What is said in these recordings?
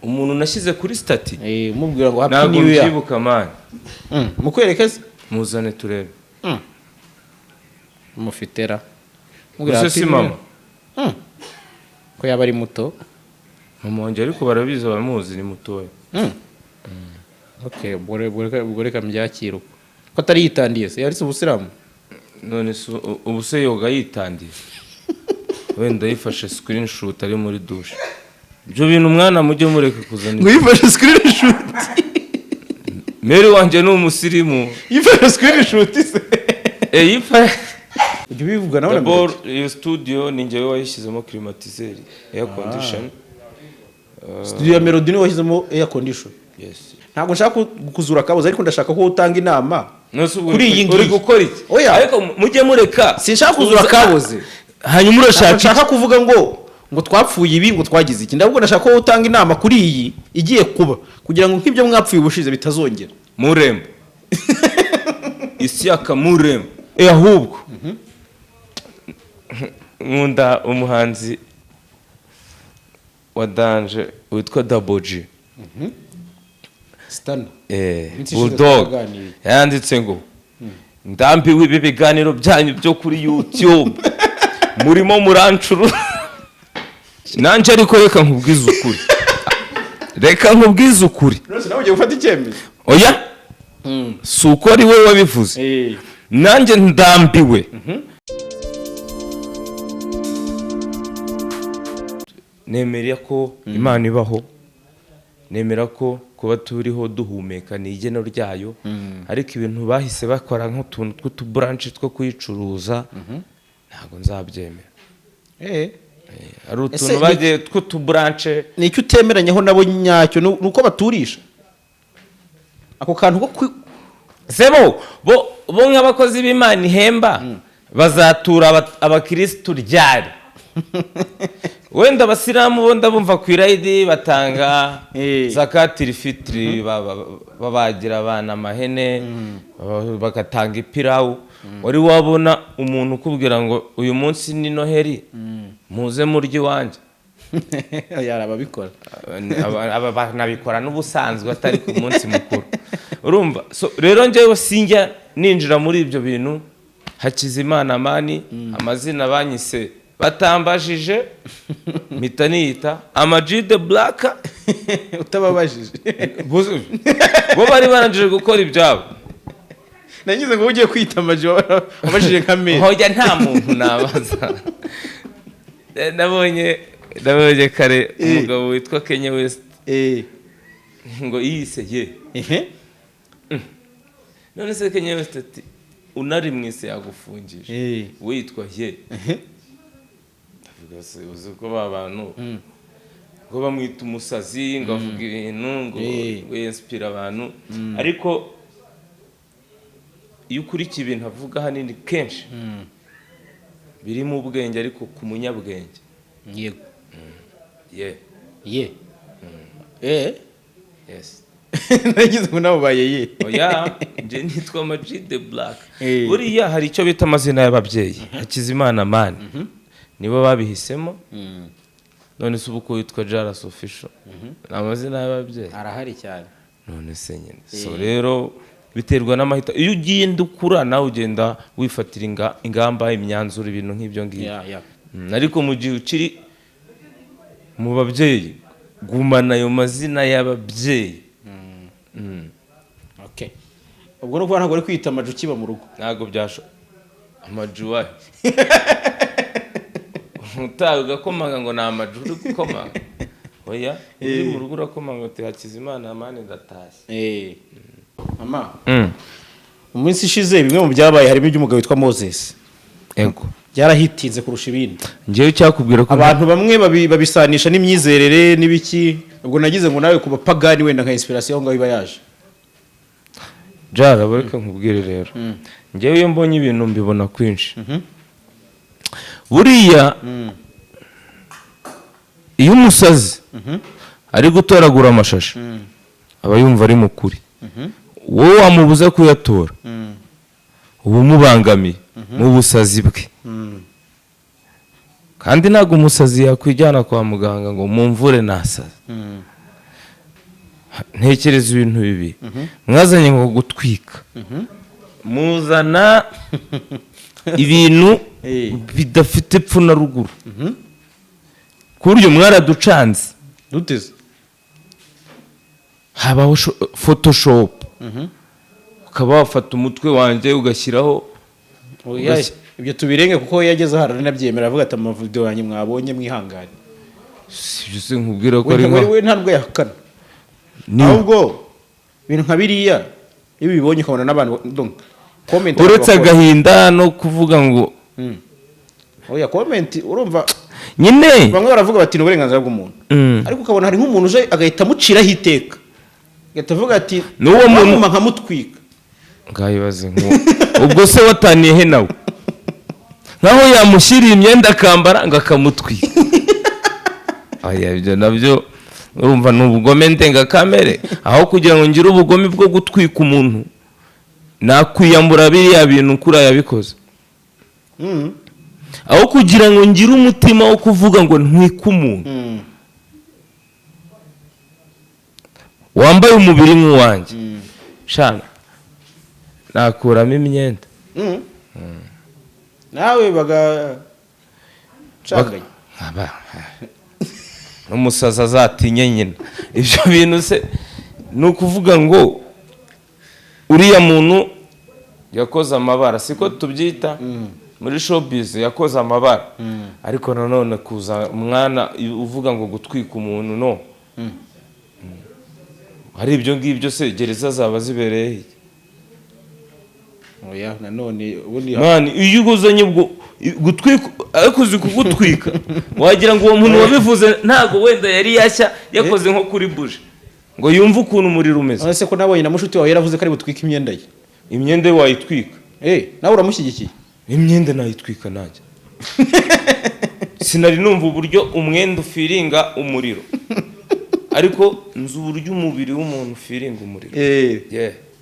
umuntu nashyize kuri stati umubwira ngo happy new year ntabwo byibuka man mukwerekeze muzane turebe mufitera mubwira si mama ko yaba ari muto mama wanjye ariko barabizi bamuzi ni mutoya okay bore kambyakira ko atari yitandiye se yari ubusiramu none ubuse yoga yitandiye wenda yifashe screenshot ari muri douche ibyo bintu umwana mujye mureka kuzana ngo yifashe screenshot Mary wanje ni umusirimu yifashe screenshot se yifashe ujye bivuga nawe iyo studio ninjye wayishyizemo climatiseur air condition studio ya Melodie ni washyizemo air condition yes ntabwo nshaka kuzura kabuze ariko ndashaka ko utanga inama kuri iyi ngiyi uri gukora iki ariko mujye mureka sinshaka kuzura kabuze hanyuma urashaka kuvuga ngo twapfuye ibi ngo twagize iki ndabwo ndashaka ko utanga inama kuri iyi igiye kuba kugira ngo nk'ibyo mwapfuye ubushize bitazongera murembo isi yakamurembo ahubwo nkunda umuhanzi wa danje witwa Double G Stana Bulldog yanditse ngo ndambiwe ibi biganiro byanyu byo kuri YouTube murimo murancuru nanje ariko reka nkubwiza ukuri rose nawe ugiye gufata icyemezo oya suko ari we wabivuze nanje ndambiwe nemera ko Imana ibaho nemera ko kuba turiho duhumeka ni igeno ryayo ariko ibintu bahise bakora nk'utuntu tw'utubranch two kuyicuruza ntabwo nzabyemera ari utuntu bagiye tw'utubranch ni icyo utemeranyeho nabo nyacyo nuko baturisha ako kantu ko sebo bo nk'abakozi b'Imana ihemba bazatura abakristo ryari wenda abasilamu bo ndabumva ku irayidi batanga zakatiri fitri babagira abana amahene bagatanga ipirawu wari wabona umuntu ukubwira ngo uyu munsi ni Noheri muze muryi wanje yarababikora nabikora n'ubusanzwe atari ku munsi mukuru urumva rero njyewe sinjya ninjira muri ibyo bintu Hakizimana Mani amazina banyise batambajije mpita niyita AMAG the Black utababajije bo bari barangije gukora ibyabo nagize ngo ugiye kwita AMAG wabajije kamere hoya nta muntu nabaza nabonye kare umugabo witwa Kenya West ngo yise ye none se Kenya West ati unari mwise yagufungije witwa ye uzi ko babantu ngo bamwita umusazi ngo avuga ibintu ngo inspire abantu ariko iyo ukurikiye ibintu avuga hanini kenshi biri mu ubwenge ariko ku munyabwenge yego yes nagize ngo nawe baye oya nje nitwa AMAG the Black buriya hari icyo bita amazina y'ababyeyi Hakizimana Mani nibo babihisemo none se ubuko witwa JALAS official amazina y'ababyeyi arahari cyane none se nyine so rero biterwa n'amahita iyo ugiye ndukura nawe ugenda wifatira ingamba imyanzuro ibintu nk'ibyo ngibyo ariko mu gihe ukiri mu babyeyi gumana ayo mazina y'ababyeyi okay ubwo no kuba ntabwo ari kwita AMAG kiba mu rugo ntabwo byasho AMAG wayo utawe ugakomanga ngo ni AMAG uri gukomanga oya uri mu rugo urakomanga uti Hakizimana Mani ndatashye mama mu minsi ishize bimwe mu byabaye harimo iby'umugabo witwa Moses ego byarahitinze kurusha ibindi ngewe cyakubwira ko abantu bamwe babisanisha n'imyizerere n'ibiki ubwo nagize ngo nawe kuba pagani wenda nka inspiration ngo iba yaje jara bareka nkubwire rero ngewe iyo mbonye ibintu mbibona kwinshi buriya iyo umusazi ari gutoragura amashashi aba yumva ari mukuri wowe wamubuza kuyatora ubu mubangamiye mu busazi bwe kandi ntabwo umusazi yakwijyana kwa muganga ngo mumvure nasaza ntekereza ibintu bibi mwazanye ngo gutwika muzana ibintu bidafite epfo na ruguru ku buryo mwaraducanze duteze habaho photoshop ukaba wafata umutwe wanjye ugashyiraho ibyo tubirenge kuko yageze aho aranabyemera avuga ati amavideo yanjye mwabonye mwihangane sibyo se nkubwira ko ari we ntabwo yahakana ahubwo ibintu nka biriya iyo ubibonye ukabona n'abantu comment uretse agahinda no kuvuga ngo oya comment urumva nyine bamwe baravuga bati n'uburenganzira bw'umuntu ariko ukabona hari nk'umuntu uje agahita amuciraho iteka agahita avuga ati n'uwo muntu nkamutwika ngayibaze ubwo se wataniye he nawe nkaho yamushyiriye imyenda akambara ngo akamutwika aya ibyo nabyo urumva ni ubugome ndengakamere aho kugira ngo ngire ubugome bwo gutwika umuntu nakwiyambura biriya bintu kuri yabikoze aho kugira ngo ngire umutima wo kuvuga ngo ntwike umuntu wambaye umubiri nk'uwanjye shana nakuramo imyenda nawe bagacanganye n'umusazi azatinye nyina ibyo bintu se ni ukuvuga ngo uriya muntu yakoze amabara siko tubyita muri showbiz yakoze amabara ariko nanone kuza umwana uvuga ngo gutwika umuntu no hari ibyo ngibyo se gereza zaba zibereye oya nanone ubundi man iyo uguzanye ubwo gutwika ariko uzi kugutwika wagira ngo uwo muntu wabivuze ntago wenda yari yashya yakoze nko kuri buje ngo yumve ukuntu umuriro umeze ese ko nabonye na mushuti wawe yaravuze ko ari butwika imyenda ye imyenda ye wayitwika nawe uramushyigikiye imyenda nayitwika nanjye sinari numva uburyo umwenda ufiringa umuriro ariko nzi uburyo umubiri w'umuntu ufiringa umuriro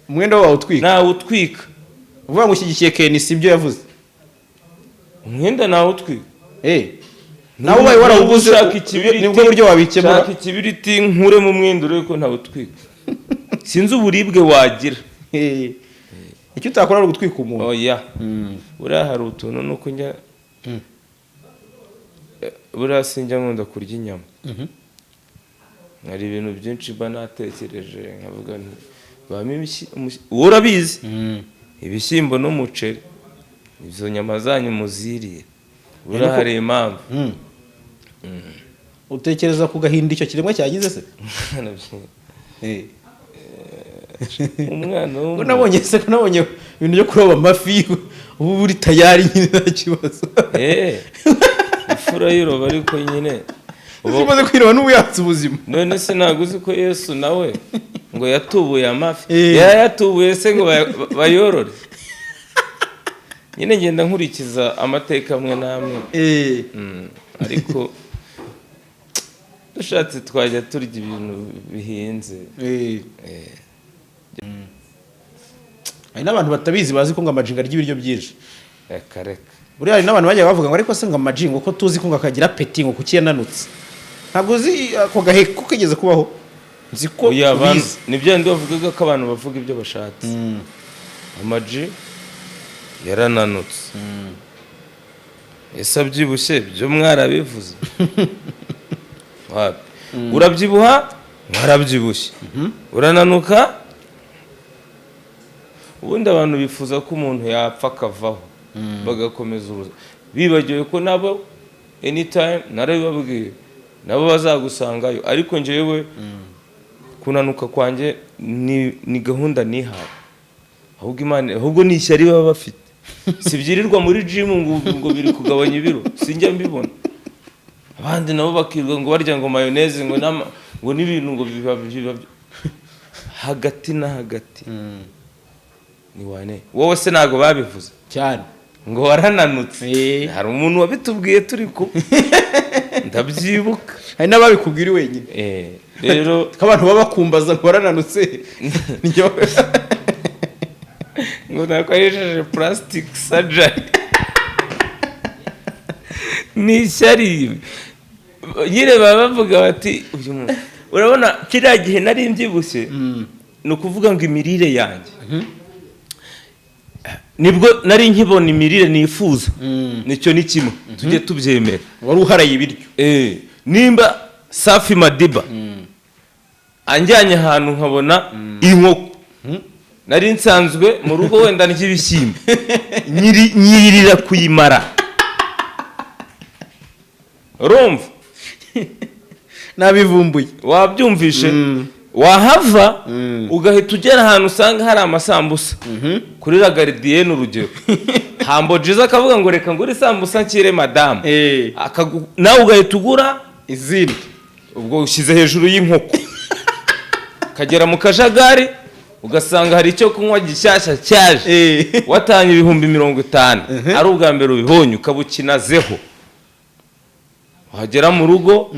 umwenda wawe utwika nawe utwika uvuga ngo ushyigikiye KNC ibyo yavuze umwenda nawe utwika nawe ubaye warawubuze nibwo buryo wabikemura shaka ikibiriti nkure mu mwenda urebe ko ntawe utwika sinzi uburibwe wagira icyo utakora ari ugutwika umuntu oya buriya hari utuntu nuko njya buriya sinjya nkunda kurya inyama hari ibintu byinshi mba natekereje nkavuga nti bamwe wowe urabizi ibishyimbo n'umuceri izo nyama zanyu muziriye buriya hari impamvu utekereza ku gahinda icyo kiremwa cyagize se umwana w'umuntu nabonye ibintu byo kuroba amafi ubu buri tayari nyine nta kibazo ifura yiroba ariko nyine umaze kwiroba n'ubu yatse ubuzima none se ntabwo uzi ko Yesu nawe ngo yatubuye amafi yatubuye se ngo bayorore nyine ngenda nkurikiza amateka amwe n'amwe ariko dushatse twajya turya ibintu bihinze hari n'abantu batabizi bazi ko ngo amajinga arya ibiryo byinshi reka buriya hari n'abantu bajya bavuga ngo ariko se ngo amajinga uko tuzi ko ngo akagira peti ngo kuki yananutse ntabwo uzi ako gahe ko kigeze kubaho nzi ko ubizi nibyo ndi bavugaga ko abantu bavuga ibyo bashatse amaji yarananutse ese abyibushye byo mwarabivuze urabyibuha warabyibushye urananuka ubundi abantu bifuza ko umuntu yapfa akavaho bagakomeza ubuzima bibagiwe ko nabo anytime narabibabwiye nabo bazagusangayo ariko njyewe kunanuka kwanjye ni gahunda nihaye ahubwo ni ishyari baba bafite si byirirwa muri gym ngo biri kugabanya ibiro sinjya mbibona abandi nabo bakirwa ngo barya ngo mayoneze ngo n'ibintu ngo biba hagati na hagati ni wane wowe se ntago babivuze cyane ngo warananutse hari umuntu wabitubwiye turi ko ndabyibuka hari n'ababikubwira wenyine rero abantu baba bakumbaza ngo warananutse ngo nakoresheje plastic surgery ni ishyari nyine baba bavuga bati urabona kiriya gihe nari mbyibushye ni ukuvuga ngo imirire yanjye nibwo nari nkibona imirire nifuza nicyo ni kimwe tujye tubyemera wari uharaye ibiryo nimba Safi Madiba anjyanye ahantu nkabona inkoko nari nsanzwe mu rugo wenda n'ibishyimbo nyirira kuyimara urumva nabivumbuye wabyumvishe wahava ugahita ugera ahantu usanga hari amasambusa kuri la Gardienne urugero hambo jiza akavuga ngo reka ngure isambusa nkire madamu nawe ugahita ugura izindi ubwo ushyize hejuru y'inkoko kagera mu kajagari ugasanga hari icyo kunywa gishyashya cyaje watanye 50,000 ari ubwa mbere ubibonye ukabukinazeho wagera mu rugo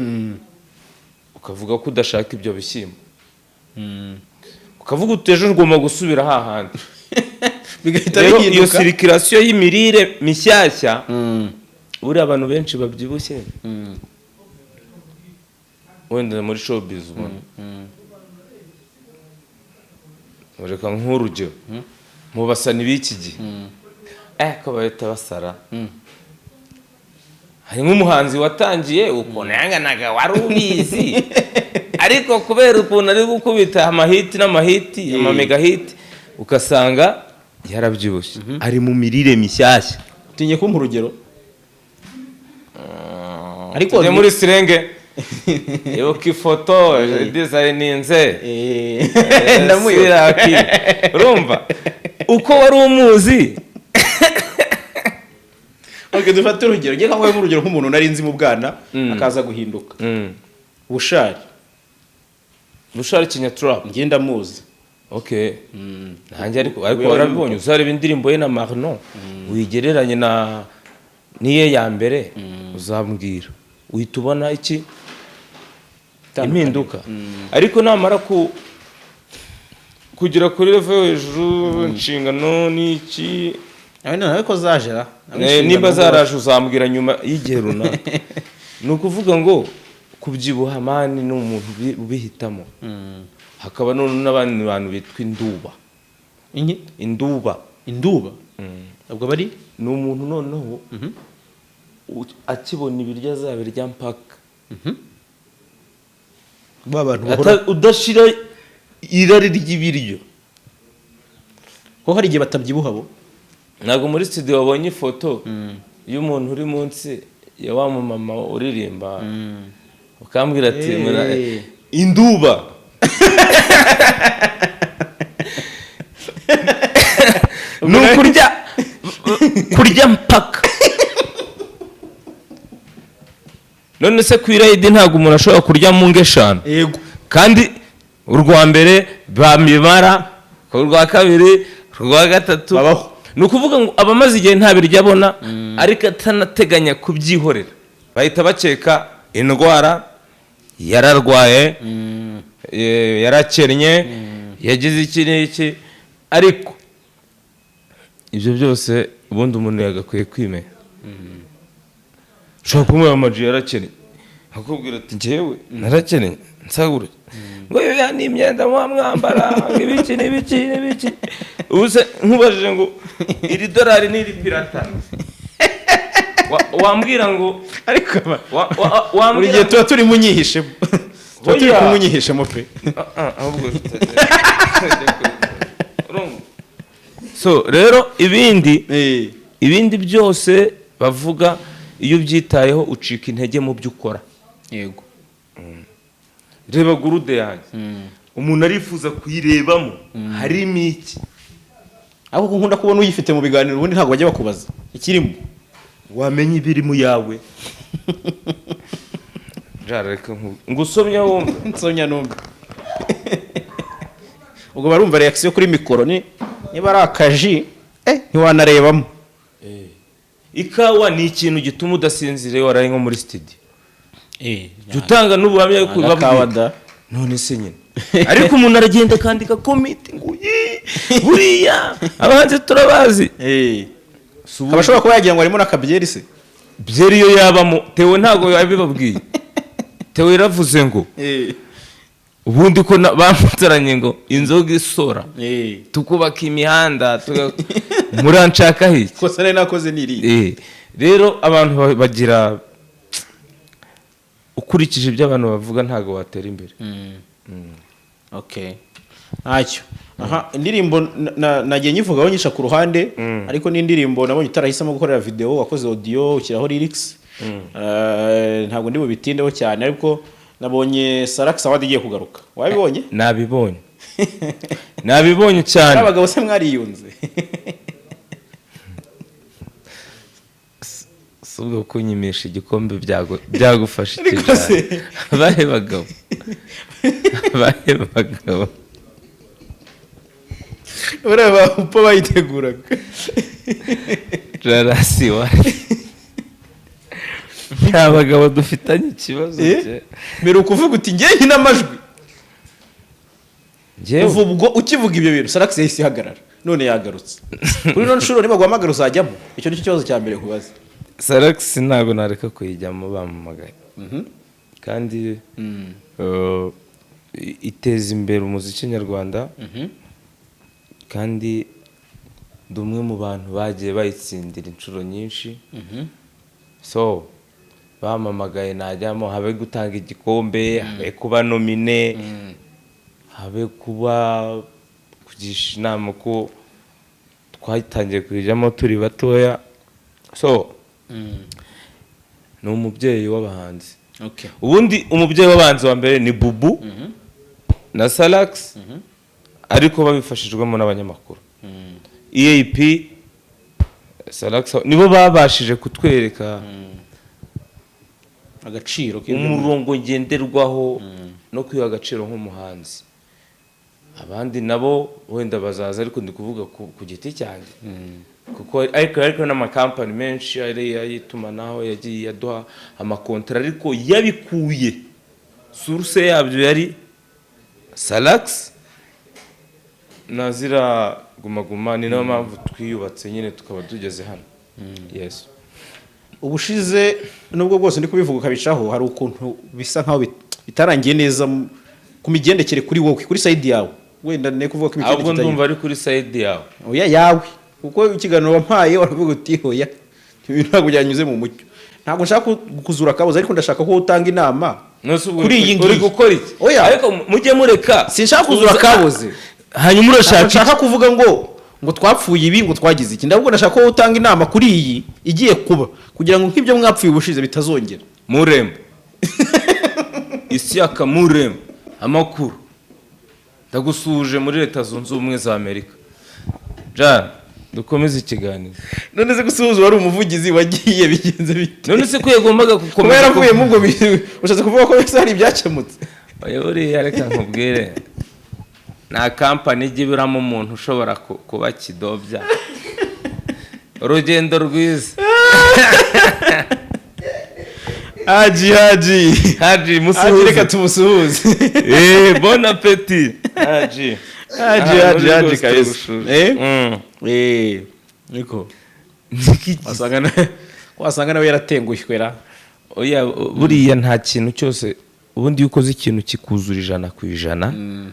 ukavuga ko udashaka ibyo bishyimbo ukavuga uteje ugomba gusubira hahandi bigahita rero bihinduka iyo circulation y'imirire mishyashya buri abantu benshi babyibushye wenda muri showbiz ubona ureka nk'urugero mu basani b'iki gihe ko bahita basara hari nk'umuhanzi watangiye ukuntu yanganaga wari ubizi ariko kubera ukuntu ari gukubita amahiti n'amahiti amamega hiti ugasanga yarabyibushye ari mu mirire mishyashya tinye kumpa urugero ariko muri sirenge yoka ifoto designinze ndamuyiraki urumva uko wari umuzi dufate urugero ngiye kangoye nk'urugero nk'umuntu nari nzi mu bwana akaza guhinduka bushari kinyatrap ngenda muzi nanjye ariko warabibonye uzareba indirimbo ye na Marno wigereranye na niye ya mbere uzambwira uhita ubona iki impinduka ariko namara kugira kuri level hejuru inshingano n'iki nawe ko zajera nimba zaraje uzambwira nyuma y'igihe runaka ni ukuvuga ngo kubyibuha mani ni umuntu ubihitamo hakaba n'abandi bantu bitwa induba ubwo bari ni umuntu noneho akibona ibiryo azabirya mpaka udashira irari ry'ibiryo ko hari igihe batabyibuha bo ntabwo muri studio wabonye ifoto y'umuntu uri munsi ya wa mama uririmba ukambwira ati induba ni kurya mpaka none se ku irayidi ntabwo umuntu ashobora kurya mu ngeshanu yego kandi urwa mbere bamibara urwa kabiri urwa gatatu babaho ni ukuvuga ngo abamaze igihe nta biryo abona ariko atanateganya kubyihorera bahita bakeka indwara yararwaye yarakennye yagize iki n'iki ariko ibyo byose ubundi umuntu yagakwiye kwimenya ushobora kumubona amaji yarakennye akakubwira ati njyewe narakennye nsagure ngo ya ni imyenda mwambara ibiki n'ibiki ubuse nkubajije ngo iri dolari n'iri pirata wambwira ngo ariko buri gihe tuba turi munyihishemo tuba turi kumunyihishemo pe ahubwo so rero ibindi byose bavuga iyo byitayeho ucika intege mu byo ukora yego reba gurude yanjye umuntu arifuza kuyirebamo harimo iki ahubwo nkunda kubona uyifite mu biganiro ubundi ntabwo bajya bakubaza ikirimo wamenya ibiri mu yawe reka ngo usomye wumva nsomya numva ubwo barumva reaction kuri mikoro niba ari akaji ntiwanarebamo ikawa ni ikintu gituma udasinzira iyo waraye nko muri studio utanga n'ubuhamya yo kubabwira none se nyine ariko umuntu aragenda akandika komite ngo buriya abahanzi turabazi abashobora kuba yagira ngo arimo n'akabyeri se byeri yo yabamo tewe ntago yabibabwiye tewe yaravuze ngo ubundi ko bamutaranye ngo inzoga isora tukubaka imihanda muranshaka hiki kosa nari nakoze niri rero abantu bagira ukurikije ibyo abantu bavuga ntago watera imbere. Okay ntacyo indirimbo nagiye nyivugaho nyisha ku ruhande ariko n'indirimbo nabonye utarahisemo gukorera video wakoze audio ukiraho lyrics ntabwo ndi bubitindeho cyane ariko nabonye Salax awadi igiye kugaruka wabibonye nabibonye cyane abagabo se mwariyunze subwo kunyimisha igikombe byagufasha cyane bahe bagabo uraba upo bayiteguraga JALAS nta bagabo dufitanye ikibazo mbere ukuvuga uti ngiye nkina amajwi ubwo ukivuga ibyo bintu Salax yahise ihagarara none yagarutse kuri none shuro niba guhamagara uzajyamo icyo nicyo kibazo cya mbere kubaza. Salax ntabwo nareka kuyijyamo bampamagaye kandi iteza imbere umuziki nyarwanda kandi ndi umwe mu bantu bagiye bayitsindira inshuro nyinshi so bamamagaye najyamo habe gutanga igikombe habe kuba nomine habe kuba kugisha inama ko twatangiye kujyamo turi batoya so ni umubyeyi w'abahanzi. Ubundi umubyeyi w'abahanzi wa mbere ni Bubu na Salax ariko babifashijwemo n'abanyamakuru EAP Salax nibo babashije kutwereka agaciro umurongo ngenderwaho no kwiha agaciro nk'umuhanzi. Abandi nabo wenda bazaza ariko ndi kuvuga ku giti cyanjye kuko ariko n'amakampani menshi ayitumanaho yagiye yaduha amakontra ariko yabikuye source yabyo yari Salax nazira gumaguma ni nayo mpamvu twiyubatse nyine tukaba tugeze hano. Yes ubushize nubwo bwose ndi kubivuga kabicaho hari ukuntu bisa nkaho bitarangiye neza ku migendekere kuri wowe kuri side yawe wenda ne kuvuga ko imigendekere ahubwo ndumva ari kuri side yawe oya yawe kuko ikiganiro wampaye waravuga uti hoya ibintu ntabwo byanyuze mu mucyo ntabwo nshaka kuzura akabuza ariko ndashaka ko utanga inama kuri iyi ngiyi uri gukora iki ariko mujye mureka sinshaka kuzura akabuze hanyuma urashaka kuvuga ngo twapfuye ibi ngo twagize iki ndabwo ndashaka ko utanga inama kuri iyi igiye kuba kugira ngo nk'ibyo mwapfuye ubushize bitazongera. Murembo isi yakamurembo amakuru ndagusuje muri Leta Zunze Ubumwe za Amerika Jan dukomeze ikiganiro. None se gusuhuza wari umuvugizi wagiye bigenze bite none se ko yagombaga gukomeza yaravuye mu bwo ushatse kuvuga ko bise hari ibyakemutse bayobore yareka nkubwire na company igibiramo umuntu ushobora kuba kidobya urugendo rwiza Haji musuhuze reka tumusuhuze bon appétit Haji kabisa niko wasanga nawe yaratengushwera oya buriya nta kintu cyose ubundi iyo ukoze ikintu kikuzura 100%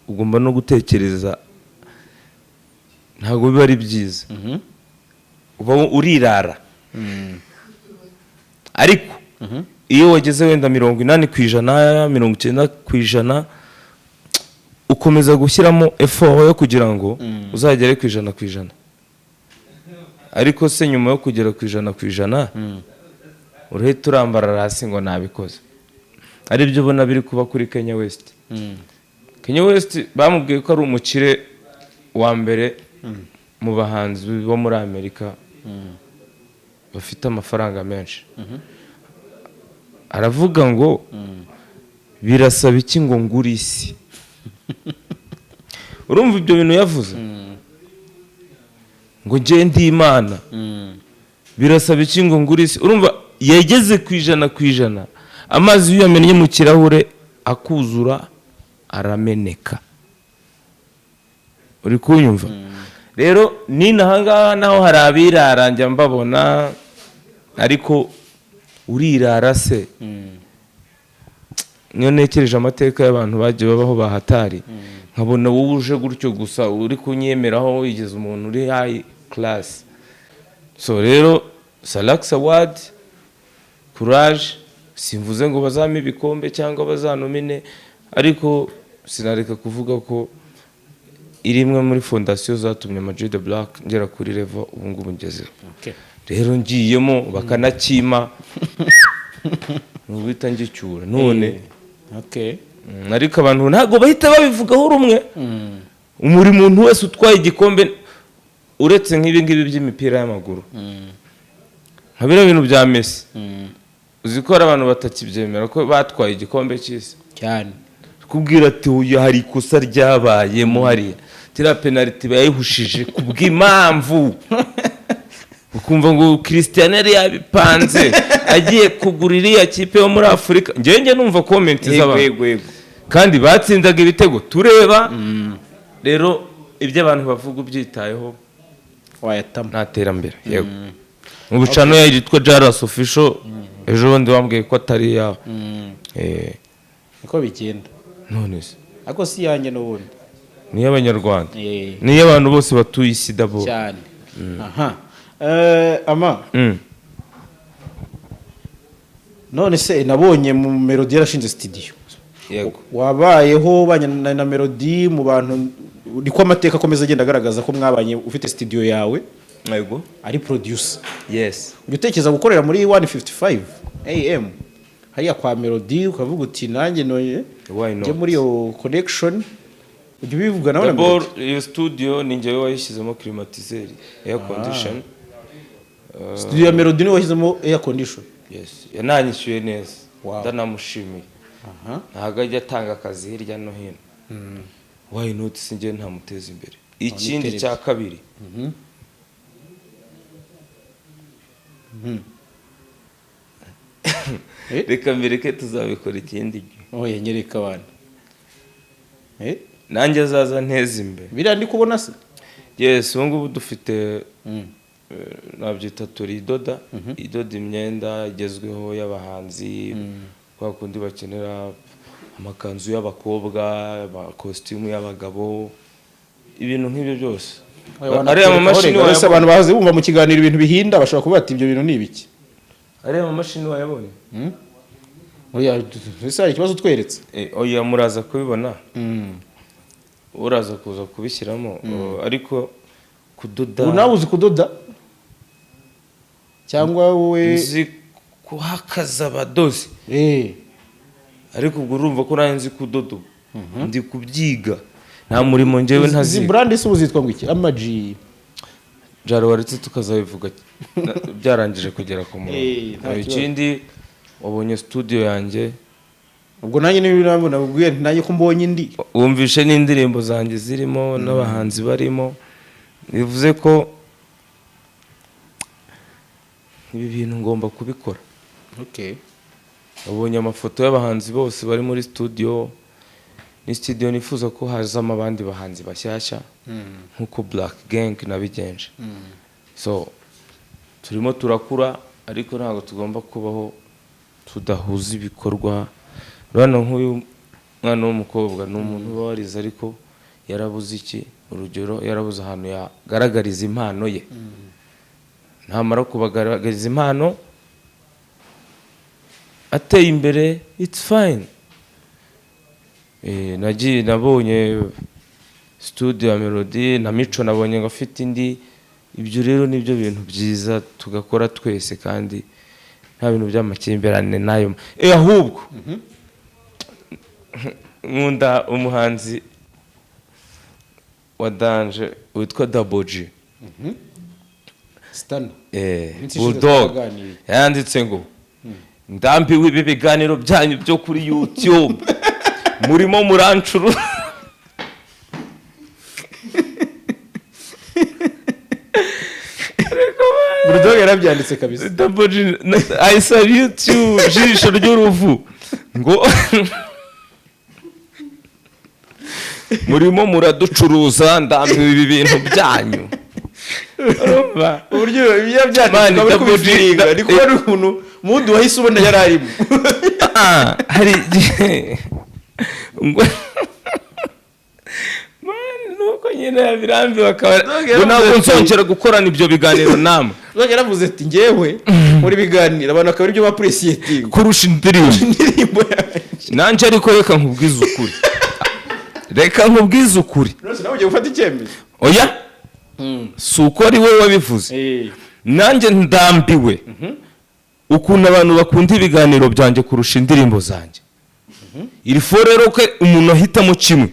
ugomba no gutekereza ntago biba ari byiza uba urirara ariko iyo wageze wenda 80% 90% ukomeza gushyiramo effort yo kugira ngo uzagere ku 100%. Ariko se nyuma yo kugera ku 100% urahita urambara hasi ngo nabikoze. Ari byo ubona biri kuba kuri Kanye West. Kanye West bamubwiye ko ari umukire wa mbere mu bahanzi bo muri Amerika bafite amafaranga menshi. Aravuga ngo birasaba iki ngo ngure isi. Urumva ibyo bintu yavuze ngo nje ndi Imana birasaba iki ngo ngure isi. Urumva yageze ku 100%, amazi yamenye mu kirahure akuzura arameneka. Uri kunyumva? Rero ni nahanga naho hari abiraranja mbabona ariko urirara se niyo nekereje amateka y'abantu bagiye babaho bahatari nkabona wowe uje gutyo gusa uri kunyemeraho wigeze umuntu uri high class. So rero Salax Award courage, simvuze ngo bazame ibikombe cyangwa bazanomine, ariko sinareka kuvuga ko iri imwe muri fondasiyo zatumye Ama-G The Black ngera kuri level ubu ngubu ngezeho. Rero ngiyemo bakanakima n'ubita ngicyura none. Ariko abantu ntago bahita babivugaho rumwe. Umuri muntu wese utwaye igikombe uretse nk'ibi ngibi by'imipira y'amaguru, nka bino bintu bya Messi, uzi ko hari abantu batakibyemera ko batwaye igikombe cy'isi cyane, kubwira ati uyu hari ikosa ryabayemo hariya, tira penalty bayihushije kubw'impamvu ukumva ngo Cristiano yari yabipanze agiye kugura iriya kipe yo muri Afurika. Njye numva comment z'abantu kandi batsindaga ibitego tureba. Rero ibyo abantu bavuga ubyitayeho wayatama nta terambere. Yego mu bucano yitwa JALAS official, ejo bundi wambwiye ko atari yawe. niko bigenda none se ako si yanjye n'ubundi ni y'Abanyarwanda, ni y'abantu bose batuye isi dabo cyane. Aha ama none se nabonye mu Melodie yarashinze studio. Yego wabayeho banya na Melodie mu bantu niko amateka akomeza agenda agaragaza ko mwabanye ufite studio yawe. Yego ari producer. Yes. Ujya utekereza gukorera muri 155 AM hariya kwa Melodie ukavuga uti nanjye noye njye muri yo connection. Ujya ubivuga nawe na iyo studio ni njyewe wayishyizemo climatiseur, air condition. Studio ya Melodie ni wayishyizemo air condition. Yes, yananyishyuye neza. Wow. Ndanamushimiye. Ntago ajya atanga akazi hirya no hino. Why not sinjye ntamuteza imbere. Ikindi cya kabiri. Reka mbere tuzabikora ikindi gihe. Yanyereka abantu. Nanjye azaza nteza imbere. Biriya ndi kubona se? Yes, ubu ngubu dufite nabyita turi idoda imyenda igezweho y'abahanzi, kwa kundi bakenera amakanzu y'abakobwa, amakositimu y'abagabo, ibintu nk'ibyo byose. Ariya amamashini wese abantu bahaze bumva mu kiganiro ibintu bihinda bashobora kuba ati ibyo bintu ni ibiki. Ariya amamashini wayabonye? Oya ese hari ikibazo tweretse. Oya muraza kubibona. Uraza kuza kubishyiramo, ariko kudoda. Nawe uzi kudoda? Cyangwa wowe nzi kuhakaza abadozi. Ariko ubwo urumva ko nanjye nzi kudoda, ndi kubyiga, nta murimo njyewe ntazi. Izi brand isi uzitwa ngo iki? AMAG jaro waretse tukazabivuga byarangije kugera ku murongo. Ikindi wabonye studio yanjye, ubwo nanjye n'ibintu nabwiye nanjye ko mbonye indi. Wumvishe n'indirimbo zanjye zirimo n'abahanzi barimo, bivuze ko ibi bintu ngomba kubikora. Wabonye amafoto y'abahanzi bose bari muri studio. Ni studio nifuza ko hazamo abandi bahanzi bashyashya nkuko Black Gang nabigenje. So turimo turakura, ariko ntabwo tugomba kubaho tudahuza ibikorwa. Rwana nk'uyu mwana w'umukobwa ni umuntu uba warize ariko yarabuze iki, urugero yarabuze ahantu yagaragariza impano ye. Ntamara kubagaragariza impano ateye imbere, it's fine. Nagiye nabonye studio ya Melodie na Mico nabonye ngo afite indi. Ibyo rero nibyo bintu byiza tugakora twese kandi nta bintu by'amakimbirane nayo. Ahubwo nkunda umuhanzi wa Danje witwa Double G. Stan. Bulldog yanditse ngo ndambiwe ibi biganiro byanyu byo kuri YouTube murimo murancuru. Bulldog yarabyanditse kabisa. Double G, I salute you jisho ry'uruvu ngo murimo muraducuruza ndambiwe ibi bintu byanyu. Uburyo ibiya byanditse bari kubiringa ariko ari ukuntu mudu wahise ubona yararimo. hari nuko nyine yabirambiwe akaba ntabwo nsongera gukorana ibyo biganiro namwe. Yaravuze ati ngewe muri biganiro abantu akaba aribyo bapreciating kurusha indirimbo nanjye ariko reka nkubwize ukuri. Reka nkubwize ukuri. Nawe ugiye gufata icyemezo. Oya si uko ari wowe wabivuze. Nanjye ndambiwe ukuntu abantu bakunda ibiganiro byanjye kurusha indirimbo zanjye. Iri fo rero ko umuntu ahitamo kimwe.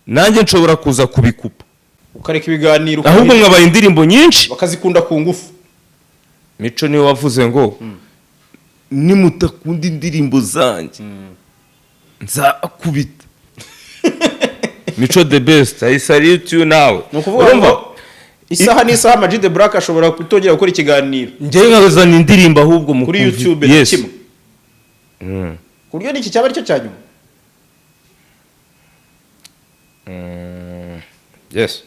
Nanjye nshobora kuza kubikupa ukareka ibiganiro ahubwo nkabaye indirimbo nyinshi bakazikunda ku ngufu. Mico niwe wavuze ngo nimutakunda indirimbo zanjye nzakubita. Mico the best, I salute you now. Nukuvuga ngo isaha n'isaha Ama G the Black ashobora kutongera gukora ikiganiro. Njye nkazana indirimbo ahubwo mu kuri YouTube kimwe. Kuryo niki cyaba aricyo cyanyuma. Yes.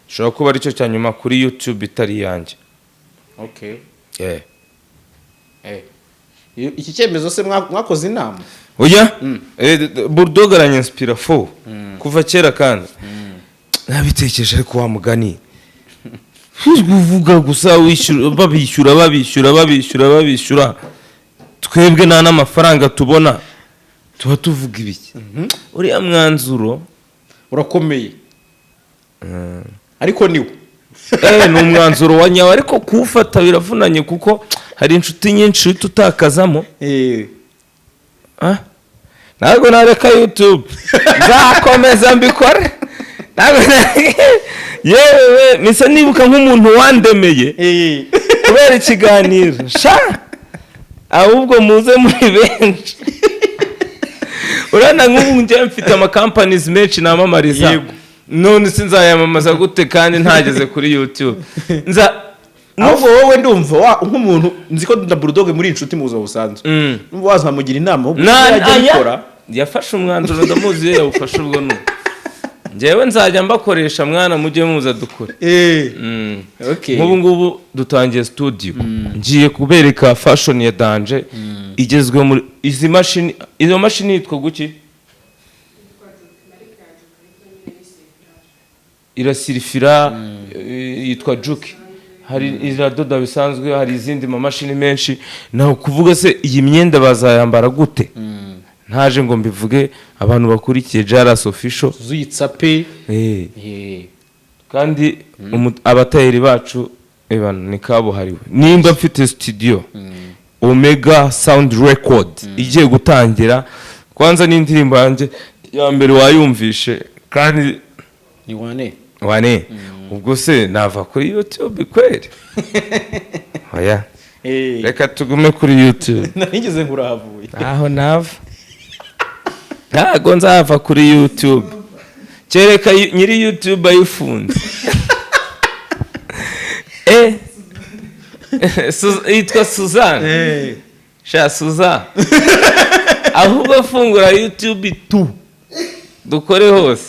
Shobora kuba aricyo cyanyuma kuri YouTube itari yanjye. Okay. Yeah. Iki cyemezo se mwakoze inama? Oya? Bulldog aranyanspira fo. Kuva kera kandi. Nabitekereje ariko wa mugani. Uvuga gusa babishyura. Twebwe nta n'amafaranga tubona. Tuba tuvuga ibiki? Uriya mwanzuro urakomeye. Ariko niwe. Ni umwanzuro wa nyawe ariko kuwufata biravunanye kuko hari inshuti nyinshi tutakazamo. Ntabwo nareka YouTube. Nzakomeza mbikore. Yewe nisa nibuka nk'umuntu wandemeye kubera ikiganiro. Ahubwo muze muri benshi. Urana nk'ubu njye mfite ama companies menshi namamariza. None sinzayamamaza gute kandi ntageze kuri YouTube. Nubwo wowe ndumva nk'umuntu nziko na Bulldog muri inshuti muzo busanzwe. Numva wazamugira inama ubwo yajya yafashe umwanzuro ndamuzi yawufashe ubwo no. Njyewe nzajya mbakoresha mwana mujye muza dukore. Okay. Nk'ubu ngubu dutangiye studio. Ngiye kubereka fashion ya Danje igezwe muri izo mashini yitwa guki? Irasirifira yitwa Juki. Hari iradoda bisanzwe, hari izindi mashini menshi. Naho kuvuga se iyi myenda bazayambara gute? Ntaje ngo mbivuge abantu bakurikiye JALAS official zuyitsape. Kandi abatayeri bacu ni kabuhariwe. Nimba mfite studio Omega Sound Record igiye gutangira, kwanza n'indirimbo yanjye ya mbere wayumvishe kandi ni wane. Ubwo se nava kuri YouTube kweri? Oya. Reka tugume kuri YouTube. Nigeze nkurahavuye. Aho nava. Ntago nzava kuri YouTube. Kereka nyiri YouTube ayifunze. Yitwa Suzanne. Suzanne. Ahubwo afungura YouTube tu. Dukore hose.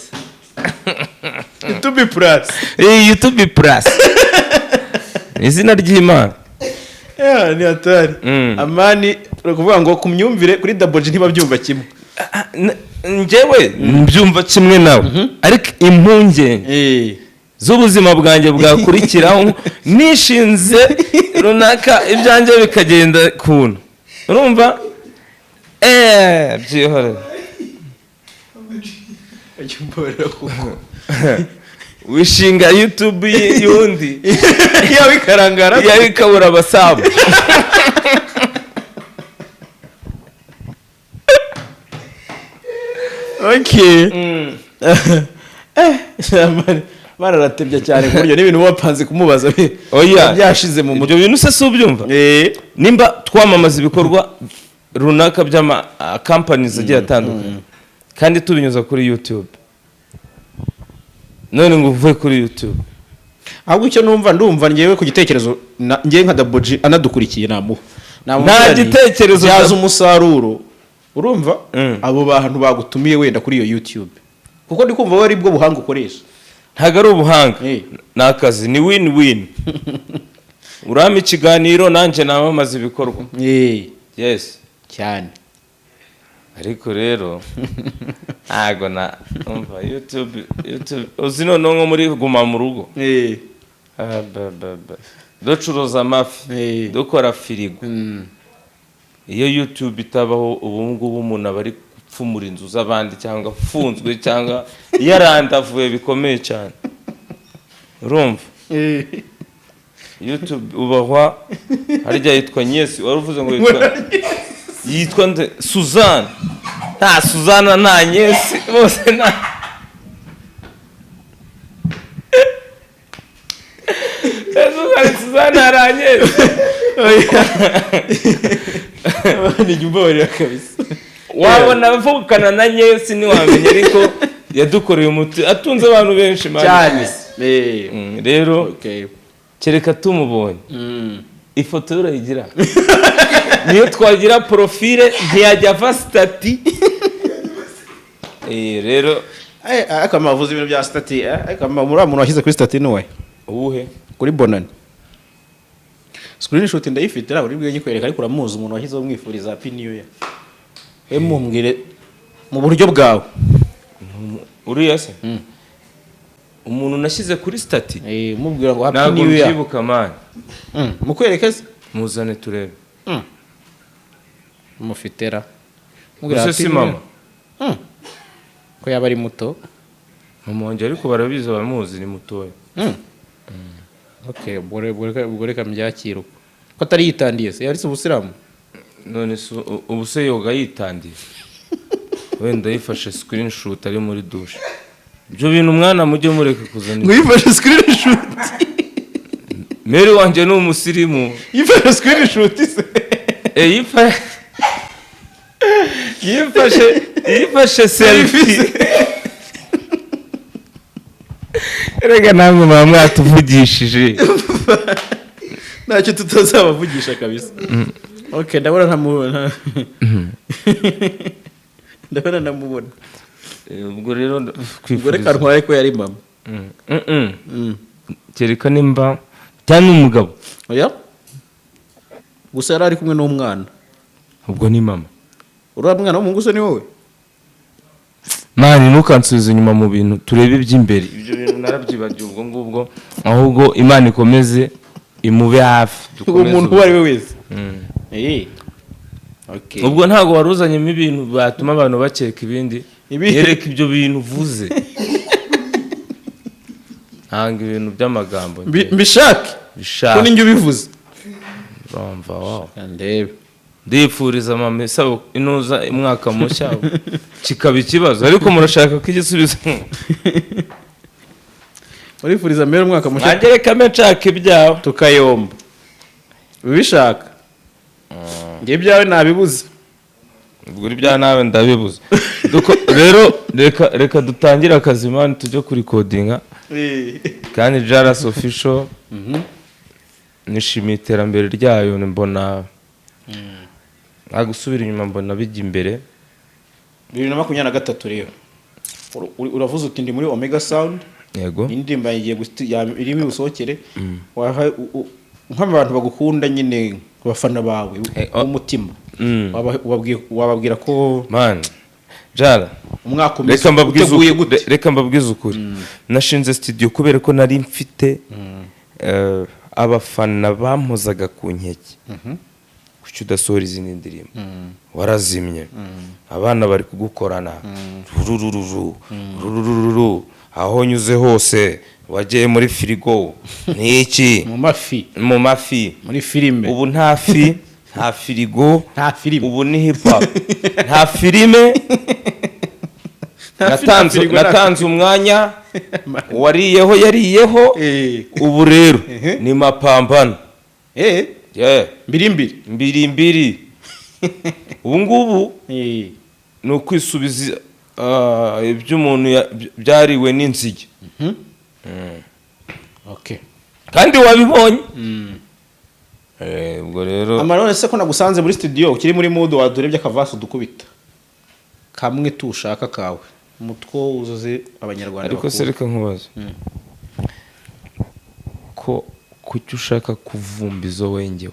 YouTube Plus. YouTube Plus. Izina ry'Imana. Ni atari. Amani urakuvuga ngo kumyumvire kuri Double G ntibabyumva kimwe. Njyewe mbyumva kimwe nawe. Ariko impungenge z'ubuzima bwanjye bwakurikiraho nishinze runaka ibyanjye bikagenda kuntu. Urumva? Byihore. Wishinga YouTube yundi yabikarangara yabikabura abasabu. Okay. Bararatebye cyane kuryo n'ibintu wapanze kumubaza. Oya byashize mu mutwe bintu se subyumva. Nimba twamamaza ibikorwa runaka by'ama companies agiye atandukanye kandi tubinyuza kuri YouTube. None ngo uvuye kuri YouTube. Ahubwo icyo ndumva ngewe ku gitekerezo ngewe nka Double G anadukurikiye namuha. Nta gitekerezo byaza umusaruro. Urumva abo bantu bagutumiye wenda kuri iyo YouTube. Kuko ndi kumva wari bwo buhanga ukoresha. Ntago ari ubuhanga. Nakazi ni win-win. Urama ikiganiro nanje namamaza ibikorwa. Yes. Cyane. ariko rero ntago na umva YouTube uzi noneho nko muri guma mu rugo ducuruza amafi dukora firigo iyo YouTube itabaho ubu ngubu umuntu aba ari gupfumura inzu z'abandi cyangwa afunzwe cyangwa yarandavuye bikomeye cyane urumva YouTube ubahwa harya yitwa Nyesi wari uvuze ngo yitwa nde Suzanne nta Suzanne nta Nyesi bose nta Suzanne aranyeze ni jumborera kabisa wabona avukana na Nyesi ntiwamenya ariko yadukoreye umuti atunze abantu benshi cyane rero kereka tumubonye ifoto urayigira niyo twagira profile ntiyajya ava stati rero akamavuza ibintu bya stati akamura umuntu washyize kuri stati nuwe ubuhe kuri bonani screenshot ndayifite ra uri bwiye kwereka ariko uramuzi umuntu washyizeho mwifuriza happy new year mumbwire mu buryo bwawe uriya se umuntu nashyize kuri stati mubwira ngo happy new year ntabwo mbibuka man mukwerekeze muzane turebe mufitera mubwira happy mama ko yaba ari muto mama wanjye ariko barabizi abamuzi ni mutoya okay boreka mbyakira ko atari yitandiye se yari ubusiramu none ubu se yoga yitandiye wenda yifashe screenshot ari muri douche ibyo bintu umwana mujye mureka kuzana ngo yifashe screenshot Mary wanje ni umusirimu yifashe screenshot se yifashe selfie erega namwe mama mwatuvugishije ntacyo tutazabavugisha kabisa okay ndabona ntamubona ndabona namubona ubwo rero kwifuriza ntware ko yari mama kereka nimba cyane umugabo oya gusa yari ari kumwe n'umwana ubwo ni mama uriya mwana w'umuhungu se ni wowe mani ntukansubize inyuma mu bintu turebe iby'imbere ibyo bintu narabyibagiwe ubwo ngubwo ahubwo Imana ikomeze imube hafi umuntu uwo ari we wese ubwo ntabwo waruzanyemo ibintu batuma abantu bakeka ibindi yereka ibyo bintu uvuze hanga ibintu by'amagambo mbishake ko ninjye ubivuze urumva wawe ndebe ndifuriza mama isabo inuza umwaka mushya kikaba ikibazo ariko murashaka ko igisubizo urifuriza mbere umwaka mushya ngereka mecaka ibyawe tukayomba ubishaka ngiye ibyawe nabibuze ubwo ibyawe nawe ndabibuze rero reka dutangire akazi mani tujye kuri kodinga kandi JALAS official nishimiye iterambere ryayo mbona agusubira inyuma mbona bijya imbere 2023 rero uravuze uti ndi muri Omega Sound yego indimba igiye irimo usohokere nk'abantu bagukunda nyine bafana bawe umutima wababwira ko man Jala umwaka reka mbabwize ukuri nashinze studio kubera ko nari mfite abafana bampozaga ku nkeke kuki udasohora izindi ndirimbo warazimye abana bari kugukorana rurururu aho nyuze hose wagiye muri firigo n'iki mu mafi muri filime ubu nta firigo nta filime ubu ni hip hop nta filime natanze umwanya wariyeho yariyeho ubu rero ni mapambano mbiri ubu ngubu ni ukwisubiza iby'umuntu byariwe n'inzige kandi wabibonye ubwo rero amarone se ko nagusanze muri studio ukiri muri mood wadurebye akavaso dukubita kamwe tushaka kawe umutwo uzuze abanyarwanda ariko se reka nkubaze ko kuki ushaka kuvumba izo wengewe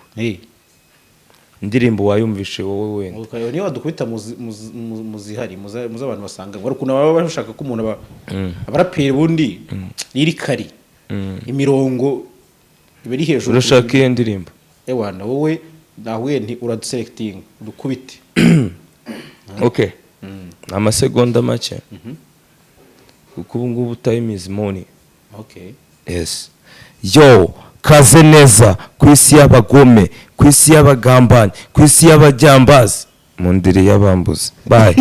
indirimbo wayumvishe wowe wenda ukayo niyo wadukubita muzihari muzabantu basanga ngo kuna baba bashaka ko umuntu abaraperi bundi iri kari imirongo ibiri hejuru urashaka iyo ndirimbo ewana wowe nahuye nti uraduselecting dukubite okay amasegonda make kuko ubu ngubu time is money okay yes yo kaze neza ku isi y'abagome ku isi y'abagambanyi ku isi y'abajyambazi mu ndiri y'abambuzi bye